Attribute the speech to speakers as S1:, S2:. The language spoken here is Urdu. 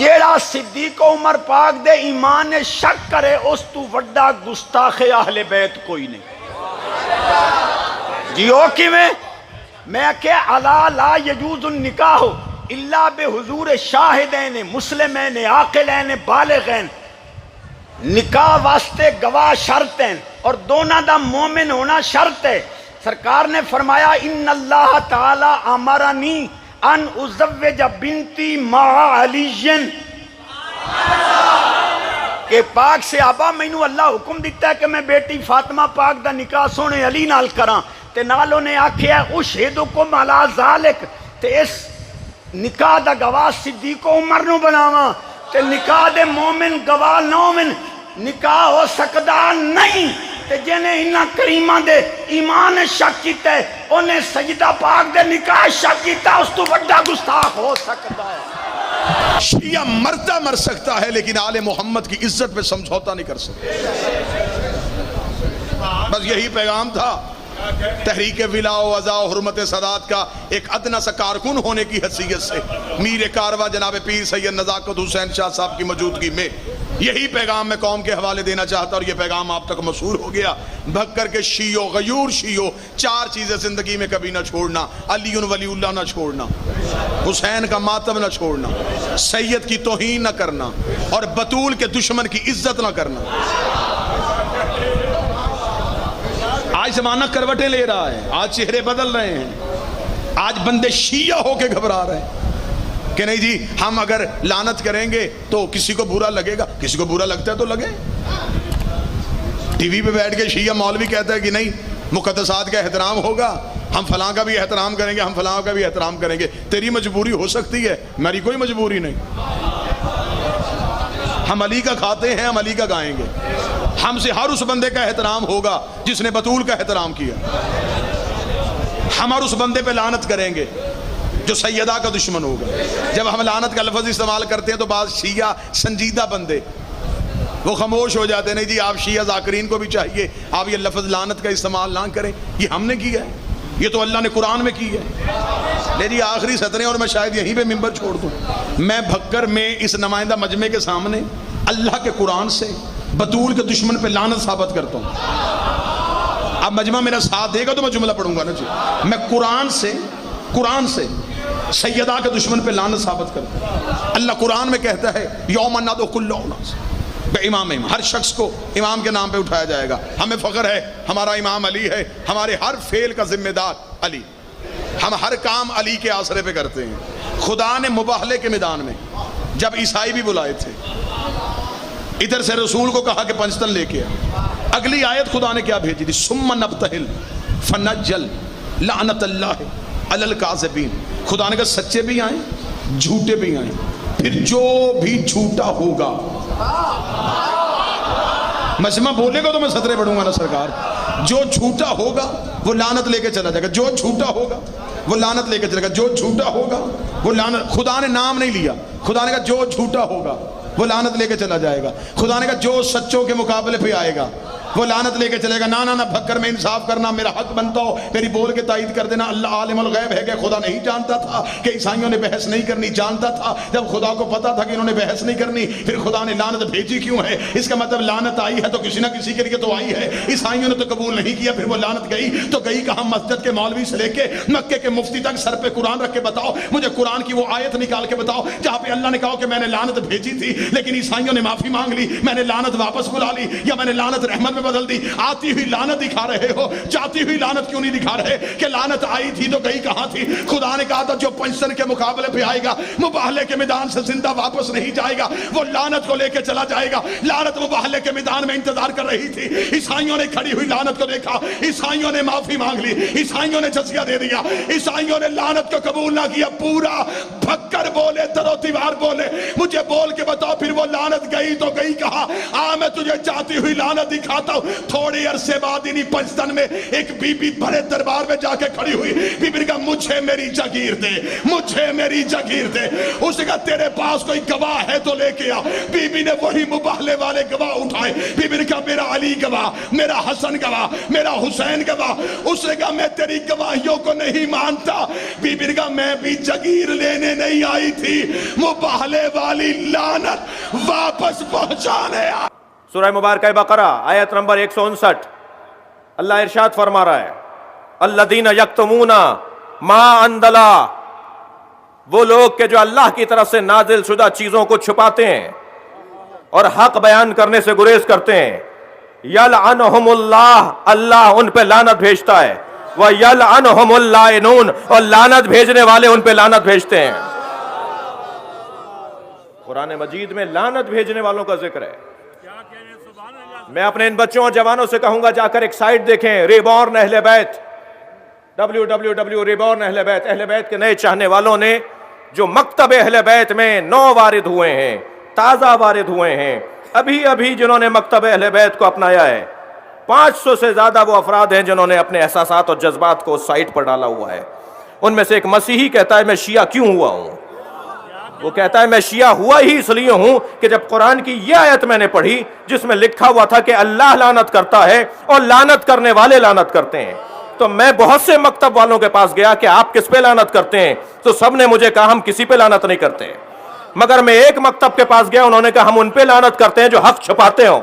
S1: جیڑا صدیق عمر پاک دے ایمان شک کرے اس تو وڈا گستاخ اہل بیت کوئی نہیں جی ہو کی میں کہ علا لا یجوز النکاح الا بحضور شاہدین مسلمین عاقلین بالغین نکاح واسطے گواہ شرط ہیں اور دونوں دا مومن ہونا شرط ہے سرکار نے فرمایا ان اللہ تعالی امرنی ان ازوج بنتی مع علی کہ پاک سے آبا مینو اللہ حکم دیتا ہے کہ میں بیٹی فاطمہ پاک دا نکاح سونے علی نال کراں تے نالوں نے آکھیا اشہدکم علی ذالک تے اس نکاح دا گواہ صدیق عمر نو بناواں تے نکاح دے مومن گواہ نومن نکاح ہو سکدا نہیں تے جنہیں انہاں کریماں دے ایمان شک کیتا ہے انہیں سجدہ پاک دے نکاح شک کیتا اس تو بڑا گستاخ ہو سکتا ہے
S2: شیعہ مرتا مر سکتا ہے لیکن آل محمد کی عزت پہ سمجھوتا نہیں کر سکتا بس یہی پیغام تھا تحریک ولا و وضع و حرمت سادات کا ایک ادنا سا کارکن ہونے کی حیثیت سے میر کارواں جناب پیر سید نزاکت حسین شاہ صاحب کی موجودگی میں یہی پیغام میں قوم کے حوالے دینا چاہتا اور یہ پیغام آپ تک مشہور ہو گیا بھکر کے شیعوں غیور شیعوں 4 چیزیں زندگی میں کبھی نہ چھوڑنا علی ولی اللہ نہ چھوڑنا حسین کا ماتم نہ چھوڑنا سید کی توہین نہ کرنا اور بطول کے دشمن کی عزت نہ کرنا آج زمانہ کروٹیں لے رہا ہے آج چہرے بدل رہے ہیں آج بندے شیعہ ہو کے گھبرا رہے ہیں کہ نہیں جی ہم اگر لعنت کریں گے تو کسی کو برا لگے گا کسی کو برا لگتا ہے تو لگے ٹی وی پہ بیٹھ کے شیعہ مولوی کہتا ہے کہ نہیں مقدسات کا احترام ہوگا ہم فلاں کا بھی احترام کریں گے ہم فلاں کا بھی احترام کریں گے تیری مجبوری ہو سکتی ہے میری کوئی مجبوری نہیں ہم علی کا کھاتے ہیں ہم علی کا گائیں گے ہم سے ہر اس بندے کا احترام ہوگا جس نے بطول کا احترام کیا ہم ہر اس بندے پہ لعنت کریں گے جو سیدہ کا دشمن ہوگا جب ہم لعنت کا لفظ استعمال کرتے ہیں تو بعض شیعہ سنجیدہ بندے وہ خاموش ہو جاتے ہیں نہیں جی آپ شیعہ ذاکرین کو بھی چاہیے آپ یہ لفظ لعنت کا استعمال نہ کریں یہ ہم نے کیا ہے یہ تو اللہ نے قرآن میں کی ہے لے جی آخری سطریں اور میں شاید یہیں پہ ممبر چھوڑ دوں میں بھکر میں اس نمائندہ مجمع کے سامنے اللہ کے قرآن سے بطول کے دشمن پہ لعنت ثابت کرتا ہوں اب مجمع میرا ساتھ دے گا تو میں جملہ پڑھوں گا نا جی میں قرآن سے سیدہ کے دشمن پہ لعنت ثابت کرتا ہوں اللہ قرآن میں کہتا ہے یوم ندعو کل اناس امام ہر شخص کو امام کے نام پہ اٹھایا جائے گا ہمیں فخر ہے ہمارا امام علی ہے ہمارے ہر فعل کا ذمہ دار علی ہم ہر کام علی کے آسرے پہ کرتے ہیں خدا نے مباہلے کے میدان میں جب عیسائی بھی بلائے تھے ادھر سے رسول کو کہا کہ پنجتن لے کے اگلی آیت خدا نے کیا بھیجی تھی ثم نبتہل فنجل لعنت اللہ علی الکاذبین خدا نے کہا سچے بھی آئیں جھوٹے بھی آئیں پھر جو بھی جھوٹا ہوگا مجمع بولے گا تو میں سطرے پڑھوں گا نا سرکار جو جھوٹا ہوگا وہ لعنت لے کے چلا جائے گا جو جھوٹا ہوگا وہ لعنت لے کے چلے گا جو جھوٹا ہوگا وہ لعنت خدا نے نام نہیں لیا خدا نے کہا جو جھوٹا ہوگا وہ لعنت لے کے چلا جائے گا خدا نے کہا جو سچوں کے مقابلے پہ آئے گا وہ لعنت لے کے چلے گا نہ بھکر میں انصاف کرنا میرا حق بنتا ہو میری بول کے تائید کر دینا اللہ عالم الغیب ہے کہ خدا نہیں جانتا تھا کہ عیسائیوں نے بحث نہیں کرنی جانتا تھا جب خدا کو پتا تھا کہ انہوں نے بحث نہیں کرنی پھر خدا نے لعنت بھیجی کیوں ہے اس کا مطلب لعنت آئی ہے تو کسی نہ کسی کے لیے تو آئی ہے عیسائیوں نے تو قبول نہیں کیا پھر وہ لعنت گئی تو گئی کہاں مسجد کے مولوی سے لے کے مکے کے مفتی تک سر پہ قرآن رکھ کے بتاؤ مجھے قرآن کی وہ آیت نکال کے بتاؤ جہاں پہ اللہ نے کہا کہ میں نے لعنت بھیجی تھی لیکن عیسائیوں نے معافی مانگ لی میں نے لعنت واپس بلا لی یا میں نے لعنت رحمت میں بدل دی آتی ہوئی لعنت دکھا رہے ہو جاتی ہوئی لعنت کیوں نہیں دکھا رہے کہ لعنت آئی تھی تو گئی کہاں تھی خدا نے کہا تھا جو پنجتن کے مقابلے پہ آئے گا مباہلے کے میدان سے زندہ واپس نہیں جائے گا وہ لعنت کو لے کے چلا جائے گا لعنت مباہلے کے میدان میں انتظار کر رہی تھی عیسائیوں نے کھڑی ہوئی لعنت کو دیکھا عیسائیوں نے معافی مانگ لی عیسائیوں نے جزیہ دے دیا عیسائیوں نے لعنت کو قبول نہ کیا پورا بھکر بولے در و دیوار بولے مجھے بول کے بتاؤ پھر وہ لعنت گئی گئی تو گئی کہا میں تجھے جاتی ہوئی لعنت دکھاتا ہوں. تھوڑے عرصے بعد انہی پنجتن میں ایک بی بی بڑے دربار میں جا کے کھڑی ہوئی. بی بی نے کہا مجھے میری جگیر دے, مجھے میری جگیر دے. اس نے کہا تیرے پاس کوئی گواہ ہے تو لے کے آ. بی بی نے وہی مباہلے والے گواہ اٹھائے. بی بی نے کہا میرا علی گواہ, میرا حسن گواہ, میرا حسین گواہ. اس نے کہا میں تیری گواہیوں کو نہیں مانتا. بی بی نے کہا میں بھی جگیر لینے نہیں آئی تھی, مباہلے والی لعنت واپس پہنچانے آئی.
S3: سورہ مبارکہ بقرہ آیت نمبر 159. اللہ ارشاد فرما رہا ہے الذین یکتمون ما انزل, وہ لوگ کہ جو اللہ کی طرف سے نازل شدہ چیزوں کو چھپاتے ہیں اور حق بیان کرنے سے گریز کرتے ہیں. یلعنہم اللہ, اللہ ان پہ لعنت بھیجتا ہے. وَيَلْعَنُهُمُ اللَّائِنُونَ, اور لعنت بھیجنے والے ان پہ لعنت بھیجتے ہیں. قرآن مجید میں لعنت بھیجنے والوں کا ذکر ہے. میں اپنے ان بچوں اور جوانوں سے کہوں گا جا کر ایک سائٹ دیکھیں, ریبورن اہل بیت, www ریبورن اہل بیت. اہل بیت کے نئے چاہنے والوں نے جو مکتب اہل بیت میں نو وارد ہوئے ہیں, تازہ وارد ہوئے ہیں, ابھی جنہوں نے مکتب اہل بیت کو اپنایا ہے, 500 سے زیادہ وہ افراد ہیں جنہوں نے اپنے احساسات اور جذبات کو اس سائٹ پر ڈالا ہوا ہے. ان میں سے ایک مسیحی کہتا ہے میں شیعہ کیوں ہوا ہوں. وہ کہتا ہے میں شیعہ ہوا ہی اس لیے ہوں کہ جب قرآن کی یہ آیت میں نے پڑھی جس میں لکھا ہوا تھا کہ اللہ لعنت کرتا ہے اور لعنت کرنے والے لعنت کرتے ہیں, تو میں بہت سے مکتب والوں کے پاس گیا کہ آپ کس پہ لعنت کرتے ہیں, تو سب نے مجھے کہا ہم کسی پہ لعنت نہیں کرتے. مگر میں ایک مکتب کے پاس گیا, انہوں نے کہا ہم ان پہ لعنت کرتے ہیں جو حق چھپاتے ہوں.